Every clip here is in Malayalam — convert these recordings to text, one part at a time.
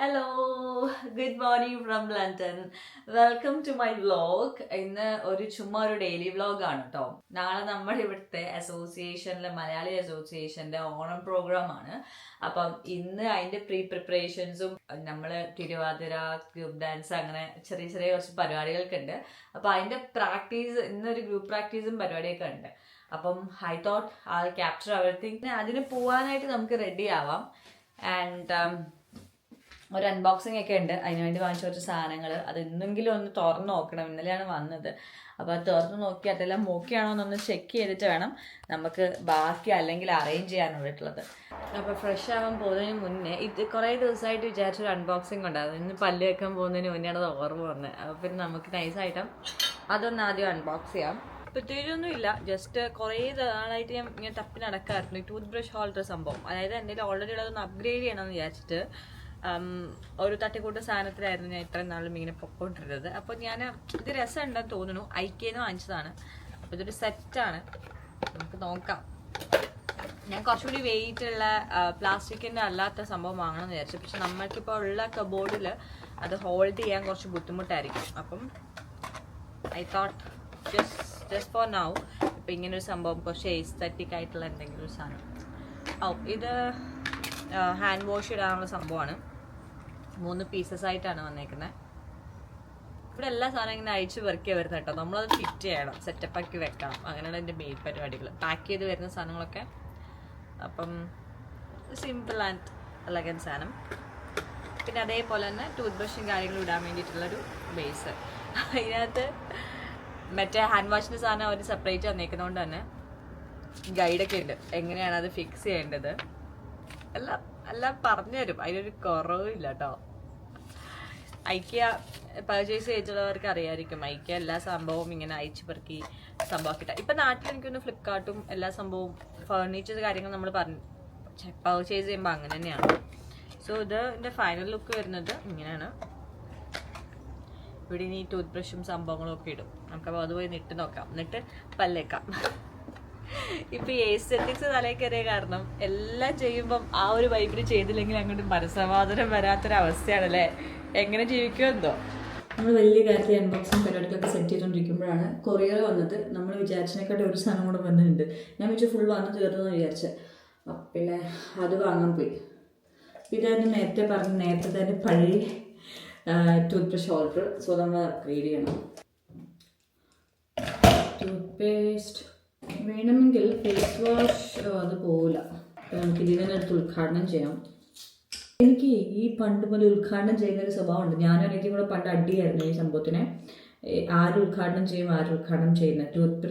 Hello, good morning from London. Welcome to my vlog. ഇന്ന് ചുമ്മാ ഒരു ഡെയിലി വ്ലോഗാണ് കേട്ടോ. നാളെ നമ്മുടെ ഇവിടുത്തെ മലയാളി അസോസിയേഷന്റെ ഓണം പ്രോഗ്രാം ആണ്. അപ്പം ഇന്ന് അതിന്റെ പ്രിപ്പറേഷൻസും നമ്മള് തിരുവാതിര, ഗ്രൂപ്പ് ഡാൻസ്, അങ്ങനെ ചെറിയ ചെറിയ കുറച്ച് പരിപാടികളൊക്കെ ഉണ്ട്. അപ്പൊ അതിന്റെ പ്രാക്ടീസ്, ഇന്നൊരു ഗ്രൂപ്പ് പ്രാക്ടീസും പരിപാടിയൊക്കെ ഉണ്ട്. അപ്പം I thought I capture everything. അതിന് പോവാനായിട്ട് നമുക്ക് റെഡി ആവാം. ആൻഡ് ഒരു അൺബോക്സിംഗ് ഒക്കെ ഉണ്ട്. അതിനുവേണ്ടി വാങ്ങിച്ച കുറച്ച് സാധനങ്ങൾ, അത് ഇന്നെങ്കിലും ഒന്ന് തുറന്ന് നോക്കണം. ഇന്നലെയാണ് വന്നത്. അപ്പോൾ അത് തുറന്ന് നോക്കി അതെല്ലാം ഓക്കെയാണോ എന്നൊന്ന് ചെക്ക് ചെയ്തിട്ട് വേണം നമുക്ക് ബാക്കി അല്ലെങ്കിൽ അറേഞ്ച് ചെയ്യാനുള്ളത്. അപ്പോൾ ഫ്രഷ് ആവാൻ പോകുന്നതിന് മുന്നേ ഇത് കുറേ ദിവസമായിട്ട് വിചാരിച്ചൊരു അൺബോക്സിംഗ് ഉണ്ടായിരുന്നു. ഇന്ന് പല്ല് വെക്കാൻ പോകുന്നതിന് മുന്നെയാണ് അത് ഓർമ്മ വന്നത്. അപ്പോൾ പിന്നെ നമുക്ക് നൈസായിട്ട് അതൊന്ന് ആദ്യം അൺബോക്സ് ചെയ്യാം. പ്രത്യേകിച്ചൊന്നും ഇല്ല, ജസ്റ്റ് കുറേ നാളായിട്ട് ഞാൻ ഇങ്ങനെ തപ്പി നടക്കാറുണ്ട് ഈ ടൂത്ത് ബ്രഷ് ഹോൾഡർ സംഭവം. അതായത് എൻ്റെ ഓൾറെഡി ഉള്ളതൊന്ന് അപ്ഗ്രേഡ് ചെയ്യണമെന്ന് വിചാരിച്ചിട്ട് ഒരു തട്ടിക്കൂട്ട് സാധനത്തിലായിരുന്നു ഞാൻ ഇത്രയും നാളും ഇങ്ങനെ പൊക്കോണ്ടിരുന്നത്. അപ്പോൾ ഞാൻ ഇത് രസമുണ്ടെന്ന് തോന്നുന്നു. ഐക്കേന്ന് വാങ്ങിച്ചതാണ്. അപ്പോൾ ഇതൊരു സെറ്റാണ്, നമുക്ക് നോക്കാം. ഞാൻ കുറച്ചുകൂടി വെയിറ്റ് ഉള്ള പ്ലാസ്റ്റിക്കിൻ്റെ അല്ലാത്ത സംഭവം വാങ്ങണമെന്ന് വിചാരിച്ചു. പക്ഷെ നമ്മൾക്കിപ്പോൾ ഉള്ള കബോർഡിൽ അത് ഹോൾഡ് ചെയ്യാൻ കുറച്ച് ബുദ്ധിമുട്ടായിരിക്കും. അപ്പം I thought just for now ഇപ്പം ഇങ്ങനൊരു സംഭവം കുറച്ച് എസ്തറ്റിക് ആയിട്ടുള്ള എന്തെങ്കിലും ഒരു സാധനം. ഇത് ഹാൻഡ് വാഷ് ഇടാനുള്ള സംഭവമാണ്. 3 പീസസ് ആയിട്ടാണ് വന്നേക്കുന്നത്. ഇവിടെ എല്ലാ സാധനം ഇങ്ങനെ അഴിച്ച് പെറുക്കിയാണ് വരുന്നത് കേട്ടോ. നമ്മളത് ഫിറ്റ് ചെയ്യണം, സെറ്റപ്പ് ആക്കി വെക്കണം. അങ്ങനെയാണ് എൻ്റെ മെയിൻ പരിപാടികൾ. പാക്ക് ചെയ്ത് വരുന്ന സാധനങ്ങളൊക്കെ. അപ്പം സിമ്പിൾ ആൻഡ് എലഗൻ സാധനം. പിന്നെ അതേപോലെ തന്നെ ടൂത്ത് ബ്രഷും കാര്യങ്ങളും ഇടാൻ വേണ്ടിയിട്ടുള്ളൊരു ബേസ്. അതിനകത്ത് മറ്റേ ഹാൻഡ് വാഷിൻ്റെ സാധനം അവർ സെപ്പറേറ്റ് വന്നേക്കുന്നതുകൊണ്ട് തന്നെ ഗൈഡൊക്കെ ഉണ്ട്, എങ്ങനെയാണ് അത് ഫിക്സ് ചെയ്യേണ്ടത് എല്ലാം പറഞ്ഞു തരും. അതിനൊരു കുറവില്ല കേട്ടോ. ഐക്യ പർച്ചേസ് ചെയ്തിട്ടുള്ളവർക്ക് അറിയാമായിരിക്കും. ഐക്യ എല്ലാ സംഭവവും ഇങ്ങനെ അയച്ചു പെറുക്കി സംഭവമാക്കിട്ട. ഇപ്പം നാട്ടിൽ എനിക്കൊന്ന് ഫ്ലിപ്കാർട്ടും എല്ലാ സംഭവവും ഫർണിച്ചർ കാര്യങ്ങൾ നമ്മൾ പർച്ചേസ് ചെയ്യുമ്പോൾ അങ്ങനെ തന്നെയാണ്. സോ ഇതിൻ്റെ ഫൈനൽ ലുക്ക് വരുന്നത് ഇങ്ങനെയാണ്. ഇവിടെ ഇനി ടൂത്ത് ബ്രഷും സംഭവങ്ങളും ഒക്കെ ഇടും. നമുക്കപ്പോൾ അതുപോയി നിട്ട് നോക്കാം, എന്നിട്ട് പല്ലേക്കാം. ഇപ്പൊ എസ്തെറ്റിക്സ് തലയിൽ കയറിയ കാരണം എല്ലാം ചെയ്യുമ്പം ആ ഒരു വൈബിന് ചെയ്തില്ലെങ്കിൽ അങ്ങോട്ട് മനസ്സമാധാനം വരാത്തൊരവസ്ഥയാണല്ലേ. എങ്ങനെ ജീവിക്കുമെന്തോ. നമ്മൾ വലിയ കാര്യത്തിൽ അൺബോക്സിങ് പരിപാടികളൊക്കെ സെറ്റ് ചെയ്തുകൊണ്ടിരിക്കുമ്പോഴാണ് കൊറിയർ വന്നത്. നമ്മൾ വിചാരിച്ചതിനെക്കാട്ടി ഒരു സാധനം കൂടെ വന്നിട്ടുണ്ട്. ഞാൻ വെച്ച് ഫുൾ വന്ന് തീർന്നു വിചാരിച്ചത്. പിന്നെ അത് വാങ്ങാൻ പോയി. ഇതാണ് നേരത്തെ തന്നെ പഴയ ടൂത്ത് ബ്രഷ് ഹോൾഡർ. സോ നമ്മൾ അപ്ഗ്രേഡ് ചെയ്യണം. ടൂത്ത് പേസ്റ്റ് വേണമെങ്കിൽ ഫേസ് വാഷ് അത് പോവില്ല. നമുക്ക് ഇതിനെ എടുത്ത് ഉദ്ഘാടനം ചെയ്യാം. എനിക്ക് ഈ പണ്ട് പോലെ ഉദ്ഘാടനം ചെയ്യുന്നൊരു സ്വഭാവമുണ്ട്. ഞാനും എനിക്കും കൂടെ പണ്ട് അടിയായിരുന്നു ഈ സംഭവത്തിനെ. ആരും ഉദ്ഘാടനം ചെയ്യും, ആരും ഉദ്ഘാടനം ചെയ്യുന്നത്. ടൂത്ത്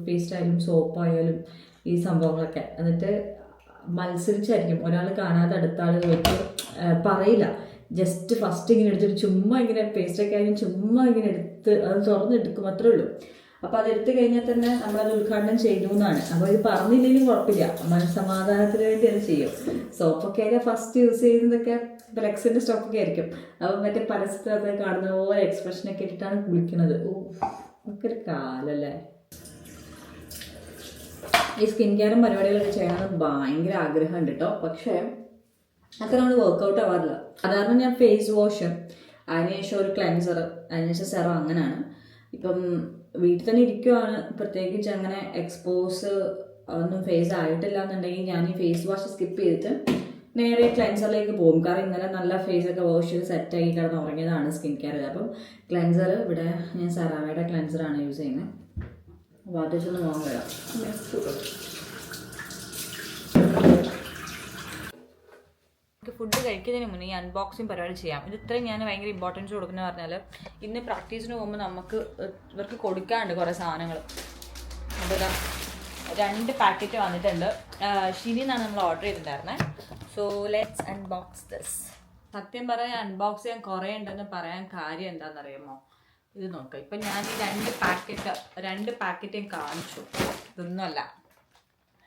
പേസ്റ്റ് ആയാലും സോപ്പായാലും ഈ സംഭവങ്ങളൊക്കെ. എന്നിട്ട് മത്സരിച്ചായിരിക്കും. ഒരാൾ കാണാതെ അടുത്ത ആൾ വെച്ച് പറയില്ല. ജസ്റ്റ് ഫസ്റ്റ് ഇങ്ങനെ എടുത്തിട്ട് ചുമ്മാ ഇങ്ങനെ പേസ്റ്റൊക്കെ ആയാലും ചുമ്മാ ഇങ്ങനെ എടുത്ത് അത് തുറന്നെടുക്കും, അത്രേ ഉള്ളൂ. അപ്പോൾ അതെടുത്ത് കഴിഞ്ഞാൽ തന്നെ നമ്മളത് ഉദ്ഘാടനം ചെയ്തു എന്നാണ്. അപ്പോൾ ഇത് പറഞ്ഞില്ലെങ്കിലും കുഴപ്പമില്ല, മനസ്സമാധാനത്തിന് വേണ്ടി അത് ചെയ്യും. സോപ്പൊക്കെ ആയാലും ഫസ്റ്റ് യൂസ് ചെയ്യുന്നതൊക്കെ ഫ്ലെക്സിൻ്റെ സ്റ്റോപ്പൊക്കെ ആയിരിക്കും. അപ്പോൾ മറ്റേ പരസ്യത്തിലൊക്കെ കാണുന്ന പോലെ എക്സ്പ്രഷനൊക്കെ ഇട്ടിട്ടാണ് കുളിക്കുന്നത്. ഒക്കെ ഒരു കാലല്ലേ. ഈ സ്കിൻ കെയറും പരിപാടികളൊക്കെ ചെയ്യണമെന്ന് ഭയങ്കര ആഗ്രഹമുണ്ട് കേട്ടോ. പക്ഷേ അത്ര നമ്മൾ വർക്കൗട്ട് ആവാറില്ല. സാധാരണ ഞാൻ ഫേസ് വാഷ്, അതിനുശേഷം ഒരു ക്ലെൻസർ, അതിനുശേഷം സെറം, അങ്ങനെയാണ്. ഇപ്പം വീട്ടിൽ തന്നെ ഇരിക്കുവാണ്. പ്രത്യേകിച്ച് അങ്ങനെ എക്സ്പോസ് ഒന്നും ഫേസ് ആയിട്ടില്ല എന്നുണ്ടെങ്കിൽ ഞാൻ ഈ ഫേസ് വാഷ് സ്കിപ്പ് ചെയ്തിട്ട് നേരെ ക്ലെൻസറിലേക്ക് പോകും. കാരണം ഇന്നലെ നല്ല ഫേസൊക്കെ വാഷ് ചെയ്ത് സെറ്റാക്കി കിടന്ന് ഉറങ്ങിയതാണ് സ്കിൻ കെയർ. അപ്പം ക്ലെൻസർ ഇവിടെ ഞാൻ സെറാവയുടെ ക്ലെൻസറാണ് യൂസ് ചെയ്യുന്നത്. അപ്പോൾ അത്യാവശ്യം നോക്കാൻ വരാം. ഫുഡ് കഴിക്കുന്നതിന് മുന്നേ ഈ അൺബോക്സിങ് പരിപാടി ചെയ്യാം. ഇത് ഇത്രയും ഞാൻ ഭയങ്കര ഇമ്പോർട്ടൻസ് കൊടുക്കുന്നത് പറഞ്ഞാൽ ഇന്ന് പ്രാക്ടീസിന് പോകുമ്പോൾ നമുക്ക് ഇവർക്ക് കൊടുക്കാനുണ്ട് കുറേ സാധനങ്ങൾ. അപ്പോൾ 2 പാക്കറ്റ് വന്നിട്ടുണ്ട്. ഷിനിന്നാണ് നമ്മൾ ഓർഡർ ചെയ്തിട്ടുണ്ടായിരുന്നത്. So let's unbox this. സത്യം പറയാൻ അൺബോക്സ് ചെയ്യാൻ കുറേ ഉണ്ടെന്ന് പറയാൻ കാര്യം എന്താണെന്നറിയാമോ? ഇത് നോക്കാം. ഇപ്പം ഞാൻ ഈ 2 പാക്കറ്റും കാണിച്ചു. ഇതൊന്നുമല്ല,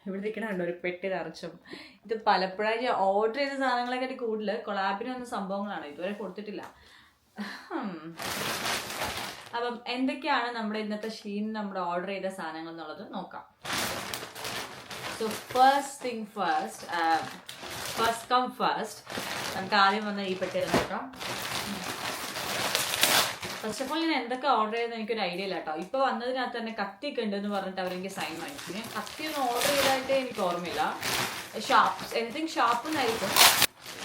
ഇവിടെ ഇരിക്കണുണ്ട് ഒരു പെട്ടി നിറച്ചും. ഇത് പലപ്പോഴായി ഓർഡർ ചെയ്ത സാധനങ്ങളെക്കാട്ടി കൂടുതൽ കൊളാബിന് വന്ന സംഭവങ്ങളാണ്. ഇതുവരെ കൊടുത്തിട്ടില്ല. അപ്പം എന്തൊക്കെയാണ് നമ്മുടെ ഇന്നത്തെ ഷീൻ നമ്മൾ ഓർഡർ ചെയ്ത സാധനങ്ങൾ എന്നുള്ളത് നോക്കാം. സോ ഫസ്റ്റ് കം ഫസ്റ്റ്, നമുക്ക് ആദ്യം വന്ന് ഈ പെട്ടി നോക്കാം. ഫസ്റ്റ് ഓഫ് ഓൾ ഞാൻ എന്തൊക്കെ ഓർഡർ ചെയ്തെന്ന് എനിക്കൊരു ഐഡിയ ഇല്ല കേട്ടോ. ഇപ്പോൾ വന്നതിനകത്ത് തന്നെ കത്തിയൊക്കെ ഉണ്ടെന്ന് പറഞ്ഞിട്ട് അവരെനിക്ക് സൈൻ വാങ്ങിച്ചു. ഞാൻ കത്തിയൊന്നും ഓർഡർ ചെയ്തതായിട്ട് എനിക്ക് ഓർമ്മയില്ല. ഷാർപ്പ് എനിത്തിങ് ഷാർപ്പ് എന്നായിരിക്കും.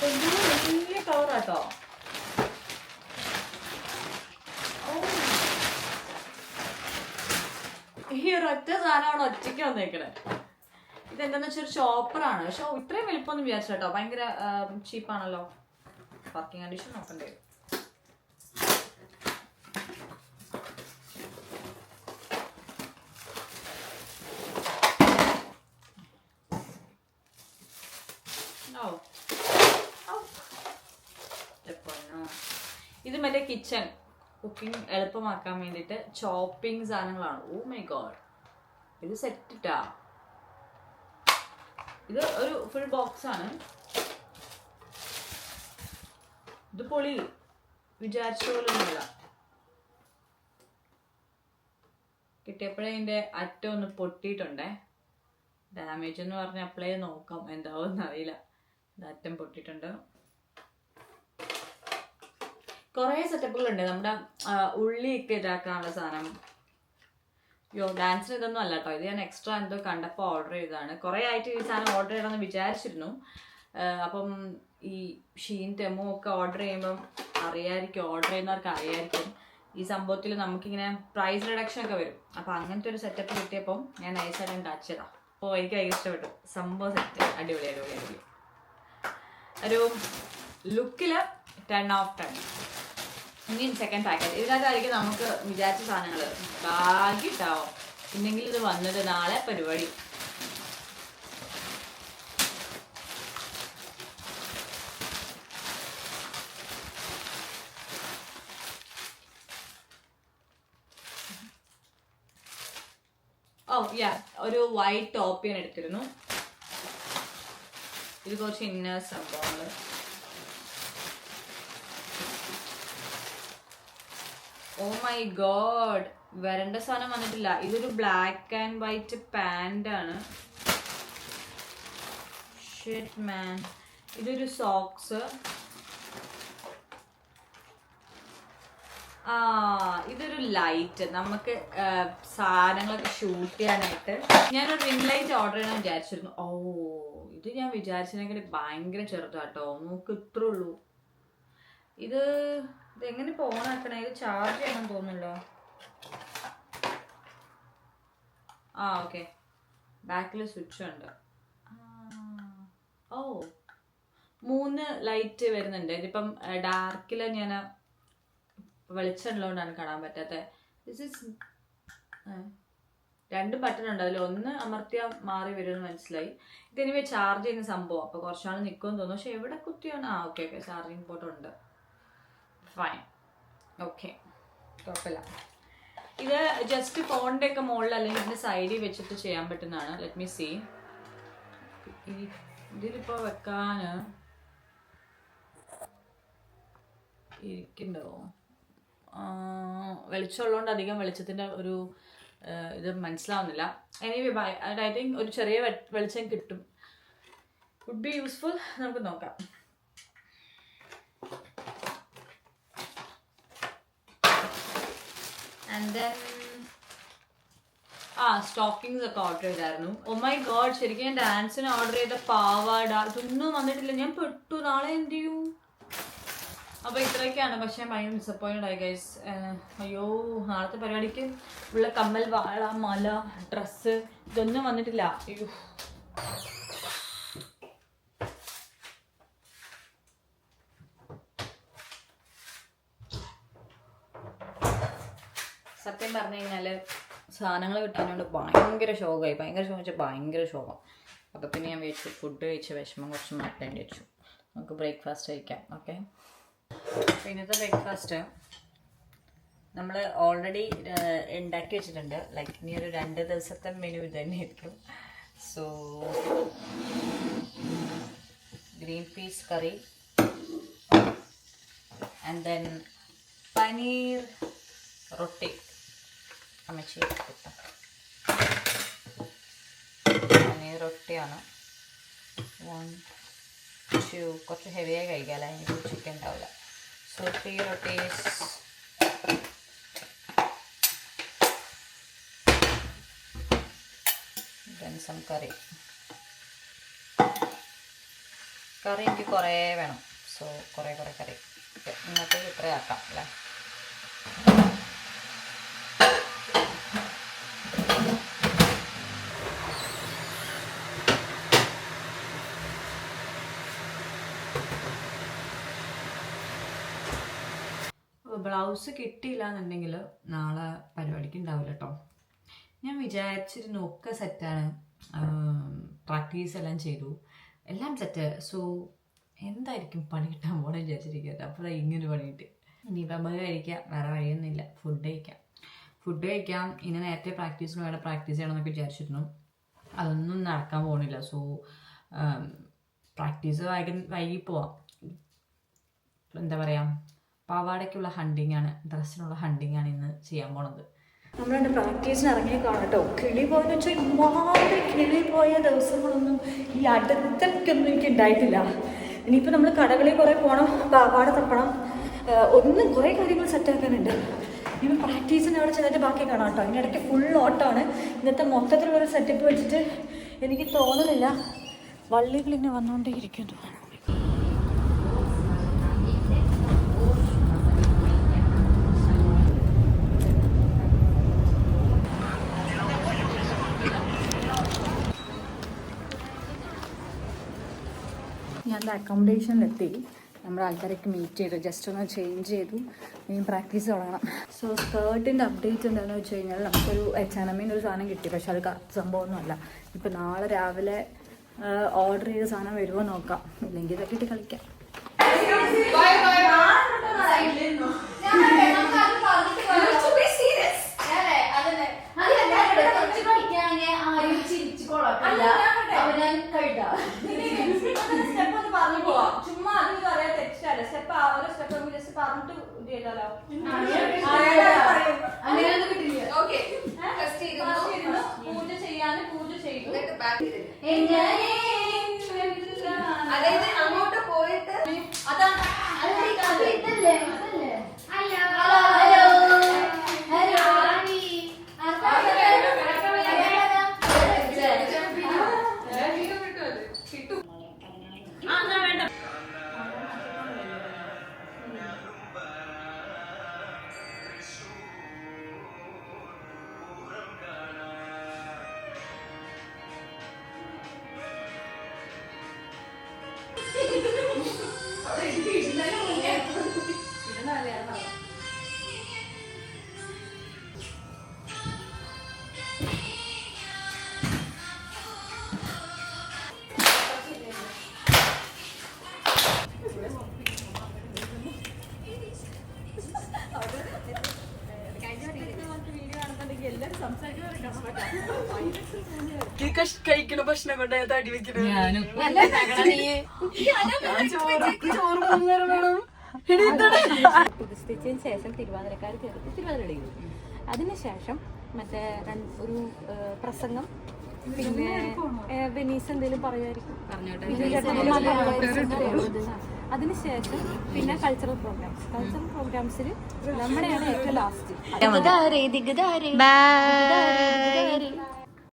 വലിയ കവറാട്ടോ. ഈ ഒരൊറ്റ സാധനമാണ് ഒറ്റയ്ക്ക് വന്നേക്കണേ. ഇതെന്താന്ന് വെച്ചാൽ ഒരു ചോപ്പറാണ്. പക്ഷെ ഇത്രയും വലിപ്പമൊന്നും വിചാരിച്ചു കേട്ടോ. ഭയങ്കര ചീപ്പാണല്ലോ. വർക്കിംഗ് കണ്ടീഷൻ നോക്കണ്ടേ. ഇത് മറ്റേ കിച്ചൺ കുക്കിംഗ് എളുപ്പമാക്കാൻ വേണ്ടിയിട്ട് ചോപ്പിംഗ് സാധനങ്ങളാണ്. ഓ മൈ ഗോഡ്, ഇത് സെറ്റിട്ടാ. ഇത് ഒരു ഫുൾ ബോക്സ് ആണ്. ഇത് പൊളി, വിചാരിച്ച പോലൊന്നുമില്ല. കിട്ടിയപ്പോഴേ അതിൻ്റെ അറ്റം ഒന്ന് പൊട്ടിയിട്ടുണ്ടേ. ഡാമേജ് എന്ന് പറഞ്ഞ അപ്ലൈ നോക്കാം, എന്താവെന്ന് അറിയില്ല. ഇത് അറ്റം പൊട്ടിയിട്ടുണ്ട്. കുറേ സെറ്റപ്പുകളുണ്ട്. നമ്മുടെ ഉള്ളിയൊക്കെ ഇതാക്കാനുള്ള സാധനം. ഡാൻസിന് ഇതൊന്നും അല്ല കേട്ടോ. ഇത് ഞാൻ എക്സ്ട്രാ എന്തോ കണ്ടപ്പോൾ ഓർഡർ ചെയ്തതാണ്. കുറേ ആയിട്ട് ഈ സാധനം ഓർഡർ ചെയ്യണമെന്ന് വിചാരിച്ചിരുന്നു. അപ്പം ഈ ഷീൻ ടെമോ ഒക്കെ ഓർഡർ ചെയ്യുമ്പം അറിയായിരിക്കും, ഓർഡർ ചെയ്യുന്നവർക്ക് അറിയായിരിക്കും ഈ സംഭവത്തിൽ നമുക്കിങ്ങനെ പ്രൈസ് റിഡക്ഷൻ ഒക്കെ വരും. അപ്പം അങ്ങനത്തെ ഒരു സെറ്റപ്പ് കിട്ടിയപ്പം ഞാൻ നൈസായിട്ട് ടച്ച് ചെയ്താ. അപ്പോൾ എനിക്ക് ഭയങ്കര ഇഷ്ടപ്പെട്ടു സംഭവം. സെറ്റ് അടിപൊളി അടിപൊളി അടിപൊളി. ഒരു ലുക്കിൽ 10/10. ഇനിയും സെക്കൻഡ് പാക്കറ്റ്. ഇതിനകത്തായിരിക്കും നമുക്ക് വിചാരിച്ച സാധനങ്ങൾ. ഭാഗ്യട്ടാവും പിന്നെങ്കിൽ ഇത് വന്നത് നാളെ പരിപാടി. ഒരു വൈറ്റ് ടോപ്പ് ഞാൻ എടുത്തിരുന്നു. ഇത് കുറച്ച് ഇന്നർ സംഭവങ്ങൾ. ഓ മൈ ഗോഡ്, വരേണ്ട സാധനം വന്നിട്ടില്ല. ഇതൊരു ബ്ലാക്ക് ആൻഡ് വൈറ്റ് പാന്റ് ആണ്. ഷിറ്റ് മാൻ. ഇതൊരു സോക്സ്. ഇതൊരു ലൈറ്റ്, നമുക്ക് സാധനങ്ങളൊക്കെ ഷൂട്ട് ചെയ്യാനായിട്ട്. ഞാനൊരു റിംഗ് ലൈറ്റ് ഓർഡർ ചെയ്യണം വിചാരിച്ചിരുന്നു. ഇത് ഞാൻ വിചാരിച്ചതിനെക്കാട്ടി ഭയങ്കര ചെറുതാട്ടോ. നമുക്ക് ഇത്രേ ഉള്ളൂ. ഇതെങ്ങനെ ഇപ്പോൾ ഓൺ ആക്കണേ? ഇത് ചാർജ് ചെയ്യണം തോന്നുന്നല്ലോ. ഓക്കെ, ബാക്കിൽ സ്വിച്ച് ഉണ്ട്. 3 ലൈറ്റ് വരുന്നുണ്ട്. ഇതിപ്പം ഡാർക്കിൽ ഞാൻ വെളിച്ചമുള്ളതുകൊണ്ടാണ് കാണാൻ പറ്റാത്തത്. ദിസ് ഈസ് 2 ബട്ടൺ ഉണ്ട്. അതിൽ ഒന്ന് അമർത്തിയാൽ മാറി വരുമെന്ന് മനസ്സിലായി. ഇതിനിവേ ചാർജ് ചെയ്യുന്ന സംഭവം. അപ്പോൾ കുറച്ചാൾ നിൽക്കുമെന്ന് തോന്നുന്നു. പക്ഷെ എവിടെ കുത്തിയാണ്? ഓക്കെ ചാർജിങ് പോർട്ട് ഉണ്ട്. ഫൈൻ, ഓക്കെ, കുഴപ്പമില്ല. ഇത് ജസ്റ്റ് ഫോണിൻ്റെ ഒക്കെ മുകളിൽ അല്ലെങ്കിൽ ഇതിൻ്റെ സൈഡിൽ വെച്ചിട്ട് ചെയ്യാൻ പറ്റുന്നതാണ്. Let me see. ഇതിലിപ്പോൾ വെക്കാൻ ഇരിക്കണ്ടോ? വെളിച്ചമുള്ളതുകൊണ്ട് അധികം വെളിച്ചത്തിൻ്റെ ഒരു ഇത് മനസ്സിലാവുന്നില്ല. എനിവേ ഐ തിങ്ക് ഒരു ചെറിയ വെളിച്ചം കിട്ടും. Would be useful. നമുക്ക് നോക്കാം. ആൻഡ് ദെൻ സ്റ്റോക്കിങ്സ് ഒക്കെ ഓർഡർ ചെയ്തായിരുന്നു. ഓ മൈ ഗോഡ്, ശരിക്കും ഞാൻ ഡാൻസിന് ഓർഡർ ചെയ്ത പാവാട ഇതൊന്നും വന്നിട്ടില്ല. ഞാൻ പെട്ടു. നാളെ എന്ത് ചെയ്യും? അപ്പോൾ ഇത്രയൊക്കെയാണ്. പക്ഷേ ഭയങ്കര ഡിസപ്പോയിൻറ്റഡ് ആയി ഗൈസ്. അയ്യോ, നാളത്തെ പരിപാടിക്ക് ഉള്ള കമ്മൽ, വാള, മല, ഡ്രസ്സ് ഇതൊന്നും വന്നിട്ടില്ല. അയ്യോ, സത്യം പറഞ്ഞു കഴിഞ്ഞാൽ സാധനങ്ങൾ കിട്ടാനുണ്ട് ഭയങ്കര ശോകമായി. ഭയങ്കര ശോകം വെച്ചാൽ ഭയങ്കര ശോകം. അപ്പോൾ പിന്നെ ഞാൻ വെച്ചു ഫുഡ് കഴിച്ച വിഷമം കുറച്ച് മാറ്റേണ്ടി വെച്ചു. നമുക്ക് ബ്രേക്ക്ഫാസ്റ്റ് കഴിക്കാം. ഓക്കെ, ഇന്നത്തെ ബ്രേക്ക്ഫാസ്റ്റ് നമ്മൾ ഓൾറെഡി ഉണ്ടാക്കി വെച്ചിട്ടുണ്ട്. ലൈക്ക് ഇനി ഒരു 2 ദിവസത്തെ മെനു ഇത് തന്നെയായിരിക്കും. So green peas curry and then paneer roti. അമ്മച്ചി പനീർ റൊട്ടിയാണ്. 1 കുറച്ച് ഹെവിയായി കഴിക്കാം, എനിക്ക് ചിക്കൻ ഉണ്ടാവില്ല. So 3 rotis. Then some curry. കറി എനിക്ക് കുറേ വേണം, സോ കുറേ കറി. ഇന്നത്തെ ഇത്രയാക്കാം അല്ലേ. ബ്ലൗസ് കിട്ടിയില്ല എന്നുണ്ടെങ്കിൽ നാളെ പരിപാടിക്ക് ഉണ്ടാവില്ല കേട്ടോ. ഞാൻ വിചാരിച്ചിരുന്നു ഒക്കെ സെറ്റാണ്, പ്രാക്ടീസ് എല്ലാം ചെയ്തു, എല്ലാം സെറ്റ്. സോ എന്തായിരിക്കും പണി കിട്ടാൻ പോകണം വിചാരിച്ചിരിക്കുന്നത്. അപ്പോൾ ഇങ്ങനെ പണി കിട്ടി. ഇനിയിപ്പോൾ നമുക്ക് കഴിക്കാം, വേറെ വഴിയൊന്നുമില്ല. ഫുഡ് കഴിക്കാം. ഇനി നേരത്തെ പ്രാക്ടീസിന് വേറെ പ്രാക്ടീസ് ചെയ്യണമെന്നൊക്കെ വിചാരിച്ചിരുന്നു, അതൊന്നും നടക്കാൻ പോകുന്നില്ല. സോ പ്രാക്ടീസ് വൈകി പോവാം. എന്താ പറയുക, പാവാടയ്ക്കുള്ള ഹണ്ടിങ് ആണ്, ഡ്രസ്സിനുള്ള ഹണ്ടിങ് ആണ് ഇന്ന് ചെയ്യാൻ പോണത്. നമ്മളെൻ്റെ പ്രാക്ടീസിന് ഇറങ്ങിയേക്കാണ് കേട്ടോ. കിളി പോയെന്ന് വെച്ചാൽ ഇമാതിരി കിളി പോയ ദിവസങ്ങളൊന്നും ഈ അടുത്തൊന്നും എനിക്ക് ഉണ്ടായിട്ടില്ല. ഇനിയിപ്പോൾ നമ്മൾ കടകളിൽ കുറേ പോകണം, പാവാട തപ്പണം, കുറേ കാര്യങ്ങൾ സെറ്റാക്കാനുണ്ട്. ഇനി പ്രാക്ടീസിന് അവിടെ ചെന്നിട്ട് ബാക്കി കാണാം കേട്ടോ. അതിൻ്റെ ഇടയ്ക്ക് ഫുൾ ഓട്ടമാണ്. ഇന്നത്തെ മൊത്തത്തിലുള്ളൊരു സെറ്റപ്പ് വെച്ചിട്ട് എനിക്ക് തോന്നുന്നില്ല വള്ളികൾ ഇങ്ങനെ വന്നുകൊണ്ടേ ഇരിക്കുന്നു. ഞാൻ അക്കോമഡേഷനിലെത്തി. നമ്മുടെ ആൾക്കാരൊക്കെ മീറ്റ് ചെയ്തു, ജസ്റ്റ് ഒന്ന് ചേഞ്ച് ചെയ്തു, ഇനി പ്രാക്ടീസ് തുടങ്ങണം. സോ സ്കേർട്ടിൻ്റെ അപ്ഡേറ്റ് എന്താണെന്ന് വെച്ച് കഴിഞ്ഞാൽ നമുക്കൊരു H&M ഒരു സാധനം കിട്ടി, പക്ഷെ അത് സംഭവമൊന്നുമല്ല. ഇപ്പം നാളെ രാവിലെ ഓർഡർ ചെയ്ത സാധനം വരുമോ നോക്കാം, ഇല്ലെങ്കിൽ ഇതൊക്കെ ഇട്ട് കളിക്കാം. ചുമ്മാ അതൊന്നും പറയാൻ തെറ്റല്ല. സ്റ്റെപ്പ് ഓരോ സ്റ്റെപ്പ് നമുക്ക് ജസ്റ്റ് പറഞ്ഞിട്ട് ഇത് ചെയ്താലോ. പൂജ ചെയ്യാന് പൂജ ചെയ്തു. അതായത് അങ്ങോട്ട് പോയിട്ട് അതാണ് കഴിക്കണ ഭക്ഷണം കൊണ്ട് തടി വെക്കുന്നത്. പ്രതിഷ്ഠിച്ചതിന് ശേഷം തിരുവാതിരക്കാർ ചേർത്ത് തിരുവാതിര കളിക്കും. അതിനുശേഷം മറ്റേ ഒരു പ്രസംഗം, പിന്നെ വെനീസ് എന്തെങ്കിലും പറയുമായിരിക്കും. അതിനുശേഷം പിന്നെ കൾച്ചറൽ പ്രോഗ്രാംസിൽ നമ്മുടെയാണ് ഏറ്റവും ലാസ്റ്റ്.